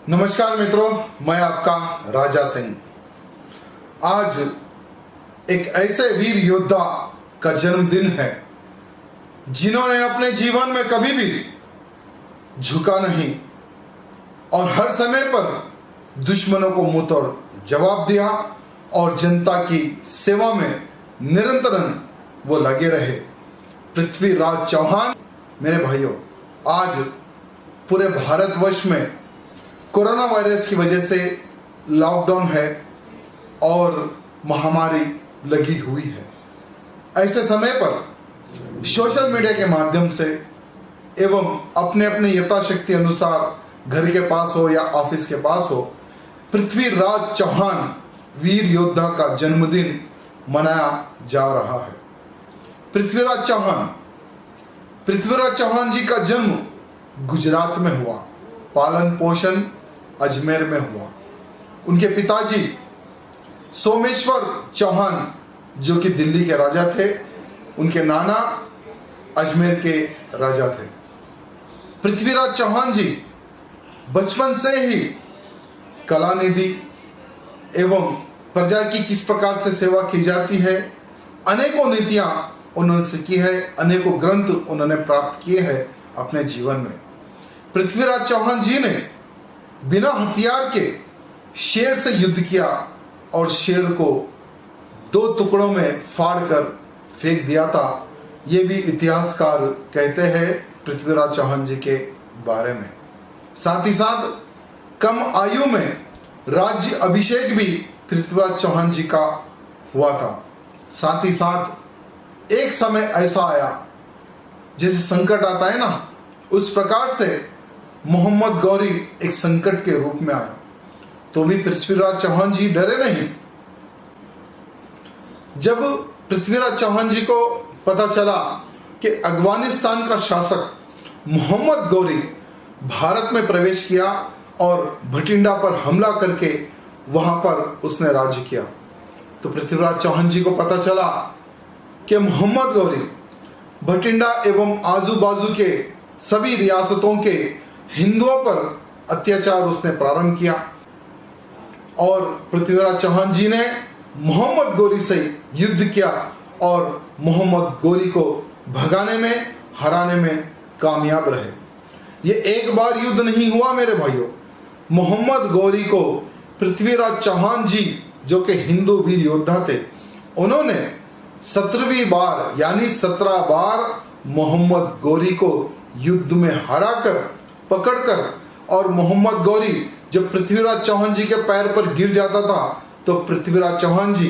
नमस्कार मित्रों, मैं आपका राजा सिंह। आज एक ऐसे वीर योद्धा का जन्मदिन है जिन्होंने अपने जीवन में कभी भी झुका नहीं और हर समय पर दुश्मनों को मुंह तोड़ जवाब दिया और जनता की सेवा में निरंतर वो लगे रहे। पृथ्वीराज चौहान। मेरे भाइयों, आज पूरे भारतवर्ष में कोरोना वायरस की वजह से लॉकडाउन है और महामारी लगी हुई है। ऐसे समय पर सोशल मीडिया के माध्यम से एवं अपने अपने यथाशक्ति अनुसार घर के पास हो या ऑफिस के पास हो, पृथ्वीराज चौहान वीर योद्धा का जन्मदिन मनाया जा रहा है। पृथ्वीराज चौहान जी का जन्म गुजरात में हुआ, पालन पोषण अजमेर में हुआ। उनके पिताजी सोमेश्वर चौहान जो कि दिल्ली के राजा थे, उनके नाना अजमेर के राजा थे। पृथ्वीराज चौहान जी बचपन से ही कलानिधि एवं प्रजा की किस प्रकार से सेवा की जाती है, अनेकों नीतियां उन्होंने सीखी है, अनेकों ग्रंथ उन्होंने प्राप्त किए हैं अपने जीवन में। पृथ्वीराज चौहान जी ने बिना हथियार के शेर से युद्ध किया और शेर को 2 टुकड़ों में फाड़कर फेंक दिया था। ये भी इतिहासकार कहते हैं पृथ्वीराज चौहान जी के बारे में। साथ ही साथ कम आयु में राज्य अभिषेक भी पृथ्वीराज चौहान जी का हुआ था। साथ ही साथ एक समय ऐसा आया, जैसे संकट आता है ना, उस प्रकार से मोहम्मद गौरी एक संकट के रूप में आया, तो भी पृथ्वीराज चौहान जी डरे नहीं। जब पृथ्वीराज चौहान जी को पता चला कि अफगानिस्तान का शासक मोहम्मद गौरी भारत में प्रवेश किया और भटिंडा पर हमला करके वहां पर उसने राज्य किया, तो पृथ्वीराज चौहान जी को पता चला कि मोहम्मद गौरी भटिंडा एवं आजू बाजू के सभी रियासतों के हिंदुओं पर अत्याचार उसने प्रारंभ किया और पृथ्वीराज चौहान जी ने मोहम्मद गौरी से युद्ध किया और मोहम्मद गौरी को भगाने में, हराने में कामयाब रहे। ये एक बार युद्ध नहीं हुआ मेरे भाइयों। मोहम्मद गौरी को पृथ्वीराज चौहान जी जो कि हिंदू वीर योद्धा थे, उन्होंने 17वीं बार यानी 17 बार मोहम्मद गौरी को युद्ध में हराकर, पकड़कर, और मोहम्मद गौरी जब पृथ्वीराज चौहान जी के पैर पर गिर जाता था तो पृथ्वीराज चौहान जी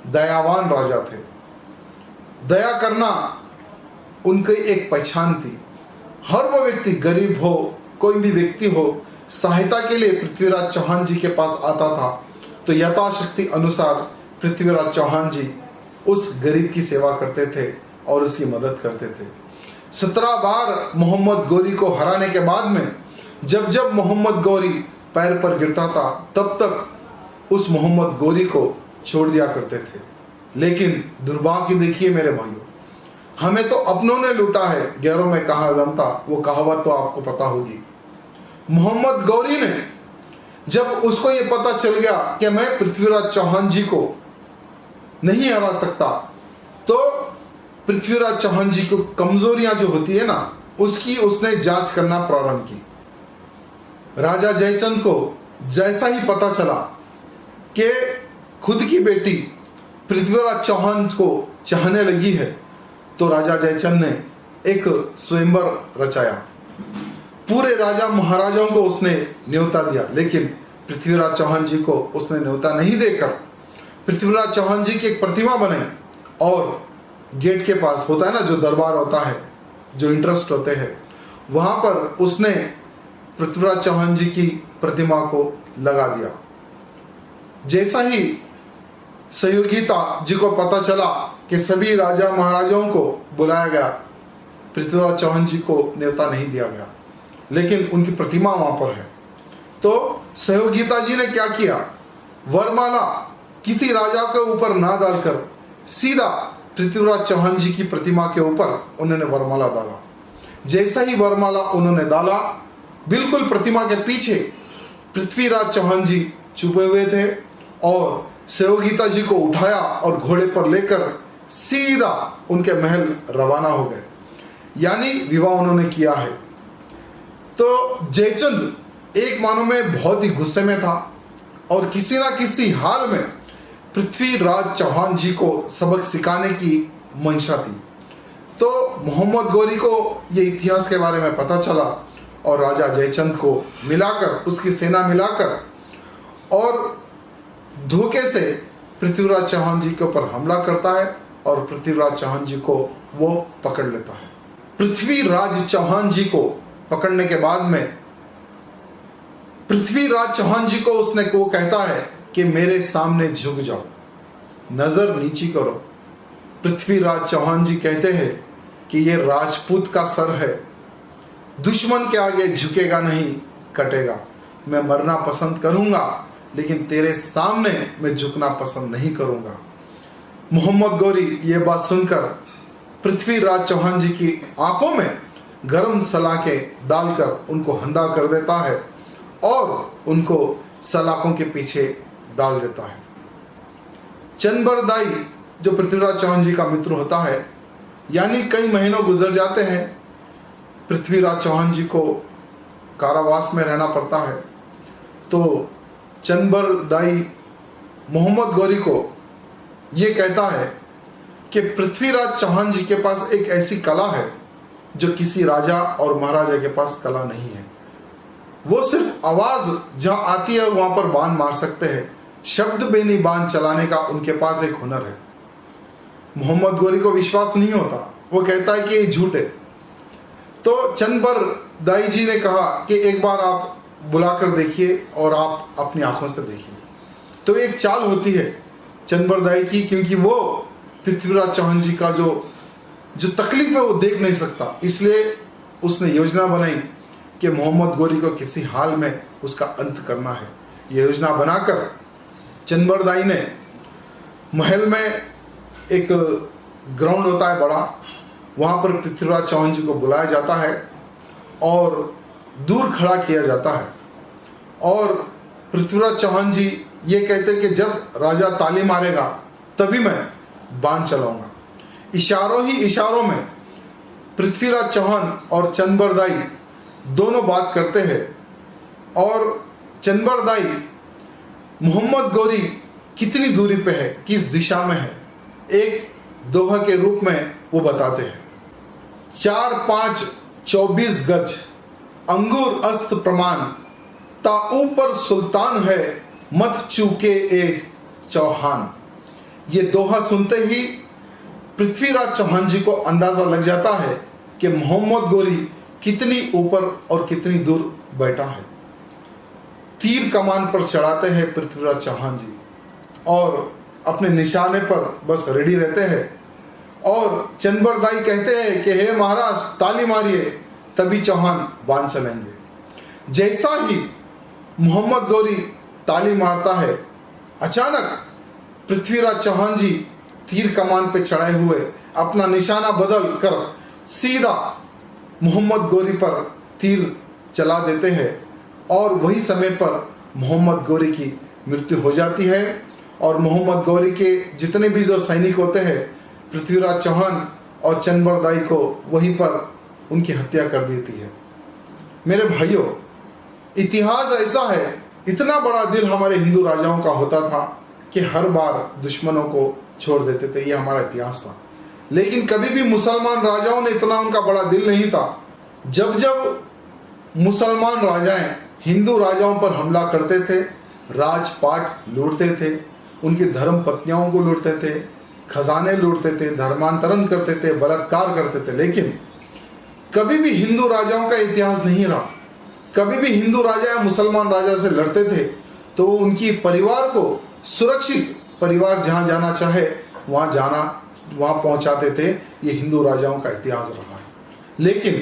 दयावान राजा थे। दया करना उनकी एक पहचान थी। हर वो व्यक्ति, गरीब हो, कोई भी व्यक्ति हो, सहायता के लिए पृथ्वीराज चौहान जी के पास आता था तो यथाशक्ति अनुसार पृथ्वीराज चौहान जी उस गरीब की सेवा करते थे और उसकी मदद करते थे। 17 बार मोहम्मद गौरी को हराने के बाद में जब जब मोहम्मद गौरी पैर पर गिरता था तब तक उस मोहम्मद गौरी को छोड़ दिया करते थे। लेकिन दुर्भाग्य देखिए मेरे भाइयों, हमें तो अपनों ने लूटा है, गैरों में कहाँ दम था, वो कहावत तो आपको पता होगी। मोहम्मद गौरी ने जब उसको ये पता चल गया कि मैं पृथ्वीराज चौहान जी को नहीं हरा सकता, तो पृथ्वीराज चौहान जी को कमजोरियां जो होती है ना, उसकी उसने जांच करना प्रारंभ की। राजा जयचंद को जैसा ही पता चला कि खुद की बेटी पृथ्वीराज चौहान को चाहने लगी है, तो राजा जयचंद ने एक स्वयंवर रचाया। पूरे राजा महाराजाओं को उसने न्योता दिया, लेकिन पृथ्वीराज चौहान जी को उसने न्योता नहीं देकर पृथ्वीराज चौहान जी की एक प्रतिमा बनाई और गेट के पास होता है ना जो दरबार होता है, जो इंटरेस्ट होते हैं, वहां पर उसने पृथ्वीराज चौहान जी की प्रतिमा को लगा दिया। जैसा ही सहयोगिता जी को पता चला कि सभी राजा महाराजाओं को बुलाया गया, पृथ्वीराज चौहान जी को न्योता नहीं दिया गया, लेकिन उनकी प्रतिमा वहां पर है। तो सहयोगिता जी ने क्या किया, वरमाला किसी राजा के ऊपर ना डालकर सीधा पृथ्वीराज चौहान जी की प्रतिमा के ऊपर उन्होंने वरमाला डाला। जैसा ही वरमाला उन्होंने डाला, बिल्कुल प्रतिमा के पीछे पृथ्वीराज चौहान जी छुपे हुए थे और सहयोगिता जी को उठाया और घोड़े पर लेकर सीधा उनके महल रवाना हो गए, यानी विवाह उन्होंने किया है। तो जयचंद एक मानो में बहुत ही गुस्से में था और किसी ना किसी हाल में पृथ्वीराज चौहान जी को सबक सिखाने की मंशा थी। तो मोहम्मद गौरी को ये इतिहास के बारे में पता चला और राजा जयचंद को मिलाकर, उसकी सेना मिलाकर और धोखे से पृथ्वीराज चौहान जी के ऊपर हमला करता है और पृथ्वीराज चौहान जी को वो पकड़ लेता है। पृथ्वीराज चौहान जी को पकड़ने के बाद में पृथ्वीराज चौहान जी को उसने वो कहता है कि मेरे सामने झुक जाओ, नजर नीची करो। पृथ्वीराज चौहान जी कहते हैं कि ये राजपूत का सर है, दुश्मन के आगे झुकेगा नहीं, कटेगा। मैं मरना पसंद करूंगा लेकिन तेरे सामने मैं झुकना पसंद नहीं करूंगा। मोहम्मद गौरी ये बात सुनकर पृथ्वीराज चौहान जी की आंखों में गर्म सलाखें डालकर उनको हंधा कर देता है और उनको सलाखों के पीछे डाल देता है। चंबरदाई जो पृथ्वीराज चौहान जी का मित्र होता है, यानी कई महीनों गुजर जाते हैं, पृथ्वीराज चौहान जी को कारावास में रहना पड़ता है। तो चंबरदाई मोहम्मद गौरी को ये कहता है कि पृथ्वीराज चौहान जी के पास एक ऐसी कला है जो किसी राजा और महाराजा के पास कला नहीं है। वो सिर्फ आवाज जहां आती है वहां पर बाण मार सकते हैं, शब्द बेनी बाण चलाने का उनके पास एक हुनर है। मोहम्मद गौरी को विश्वास नहीं होता, वो कहता है कि ये झूठ है। तो चंबरदाई जी ने कहा कि एक बार आप बुलाकर देखिए और आप अपनी आंखों से देखिए। तो एक चाल होती है चंबरदाई की, क्योंकि वो पृथ्वीराज चौहान जी का जो तकलीफ है वो देख नहीं सकता, इसलिए उसने योजना बनाई कि मोहम्मद गौरी को किसी हाल में उसका अंत करना है। ये योजना बनाकर चंबरदाई ने महल में एक ग्राउंड होता है बड़ा, वहाँ पर पृथ्वीराज चौहान जी को बुलाया जाता है और दूर खड़ा किया जाता है और पृथ्वीराज चौहान जी ये कहते हैं कि जब राजा ताली मारेगा तभी मैं बाण चलाऊंगा। इशारों ही इशारों में पृथ्वीराज चौहान और चंबरदाई दोनों बात करते हैं और चंबरदाई मोहम्मद गौरी कितनी दूरी पे है, किस दिशा में है, एक दोहा के रूप में वो बताते हैं। 4, 5, 24 गज अंगूर अस्त प्रमाण, ता ऊपर सुल्तान है मत चूके ए चौहान। ये दोहा सुनते ही पृथ्वीराज चौहान जी को अंदाजा लग जाता है कि मोहम्मद गौरी कितनी ऊपर और कितनी दूर बैठा है। तीर कमान पर चढ़ाते हैं पृथ्वीराज चौहान जी और अपने निशाने पर बस रेडी रहते हैं और चंबरदाई कहते हैं कि हे महाराज ताली मारिए, तभी चौहान बाण चलेंगे। जैसा ही मोहम्मद गौरी ताली मारता है, अचानक पृथ्वीराज चौहान जी तीर कमान पे चढ़ाए हुए अपना निशाना बदल कर सीधा मोहम्मद गौरी पर तीर चला देते हैं और वही समय पर मोहम्मद गौरी की मृत्यु हो जाती है और मोहम्मद गौरी के जितने भी जो सैनिक होते हैं, पृथ्वीराज चौहान और चंबरदाई को वहीं पर उनकी हत्या कर देती है। मेरे भाइयों, इतिहास ऐसा है, इतना बड़ा दिल हमारे हिंदू राजाओं का होता था कि हर बार दुश्मनों को छोड़ देते थे, ये हमारा इतिहास था। लेकिन कभी भी मुसलमान राजाओं ने इतना उनका बड़ा दिल नहीं था। जब जब मुसलमान राजाएं हिंदू राजाओं पर हमला करते थे, राजपाट लूटते थे, उनकी धर्म पत्नियों को लूटते थे, खजाने लूटते थे, धर्मांतरण करते थे, बलात्कार करते थे, लेकिन कभी भी हिंदू राजाओं का इतिहास नहीं रहा। कभी भी हिंदू राजा या मुसलमान राजा से लड़ते थे तो उनकी परिवार को सुरक्षित, परिवार जहाँ जाना चाहे वहाँ पहुँचाते थे। ये हिंदू राजाओं का इतिहास रहा है। लेकिन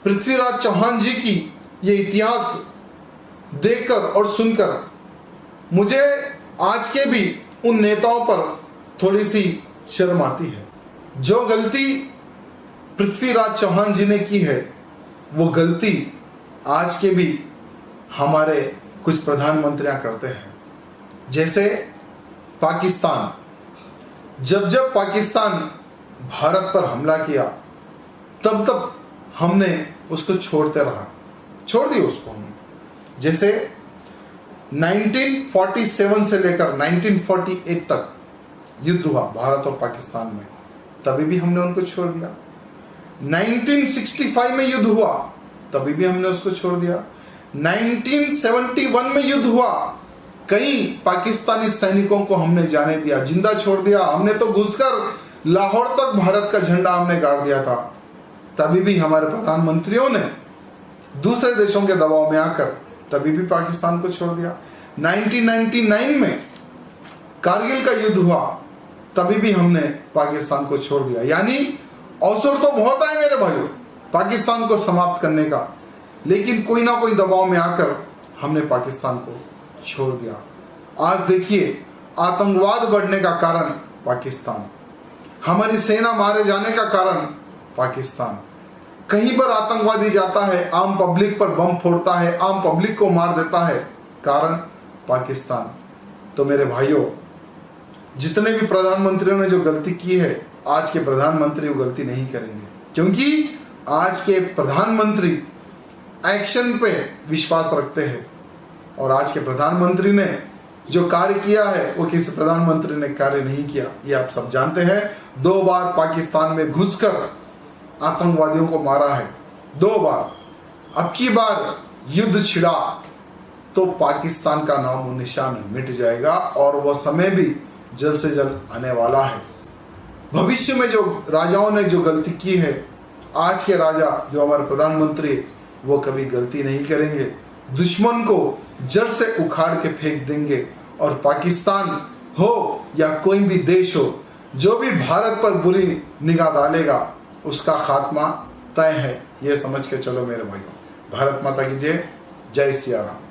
पृथ्वीराज चौहान जी की ये इतिहास देखकर और सुनकर मुझे आज के भी उन नेताओं पर थोड़ी सी शर्म आती है। जो गलती पृथ्वीराज चौहान जी ने की है, वो गलती आज के भी हमारे कुछ प्रधानमंत्रियां करते हैं। जैसे पाकिस्तान, जब जब पाकिस्तान भारत पर हमला किया तब तब हमने उसको छोड़ दी उसको हमने। जैसे 1947 से लेकर 1948 तक युद्ध हुआ भारत और पाकिस्तान में, तभी भी हमने उनको छोड़ दिया। 1965 में युद्ध हुआ, तभी भी हमने उसको छोड़ दिया। 1971 में युद्ध हुआ, कई पाकिस्तानी सैनिकों को हमने जाने दिया, जिंदा छोड़ दिया। हमने तो घुसकर लाहौर तक भारत का झंडा हमने गाड़ दिया था, तभी भी हमारे प्रधानमंत्रियों ने दूसरे देशों के दबाव में आकर तभी भी पाकिस्तान को छोड़ दिया। 1999 में कारगिल का युद्ध हुआ, तभी भी हमने पाकिस्तान को छोड़ दिया। यानी अवसर तो बहुत आए मेरे भाइयों पाकिस्तान को समाप्त करने का, लेकिन कोई ना कोई दबाव में आकर हमने पाकिस्तान को छोड़ दिया। आज देखिए, आतंकवाद बढ़ने का कारण पाकिस्तान, हमारी सेना मारे जाने का कारण पाकिस्तान। कहीं पर आतंकवादी जाता है, आम पब्लिक पर बम फोड़ता है, आम पब्लिक को मार देता है, कारण पाकिस्तान। तो मेरे भाइयों, जितने भी प्रधानमंत्रियों ने जो गलती की है, आज के प्रधानमंत्री वो गलती नहीं करेंगे, क्योंकि आज के प्रधानमंत्री एक्शन पे विश्वास रखते हैं। और आज के प्रधानमंत्री ने जो कार्य किया है वो किसी प्रधानमंत्री ने कार्य नहीं किया, ये आप सब जानते हैं। 2 बार पाकिस्तान में घुसकर आतंकवादियों को मारा है, 2 बार। अब की बार युद्ध छिड़ा तो पाकिस्तान का नामो निशान मिट जाएगा, और वह समय भी जल्द से जल्द आने वाला है। भविष्य में जो राजाओं ने जो गलती की है, आज के राजा जो हमारे प्रधानमंत्री, वो कभी गलती नहीं करेंगे। दुश्मन को जड़ से उखाड़ के फेंक देंगे, और पाकिस्तान हो या कोई भी देश हो, जो भी भारत पर बुरी निगाह डालेगा उसका खात्मा तय है। ये समझ के चलो मेरे भाइयों। भारत माता की जय। जय सिया राम।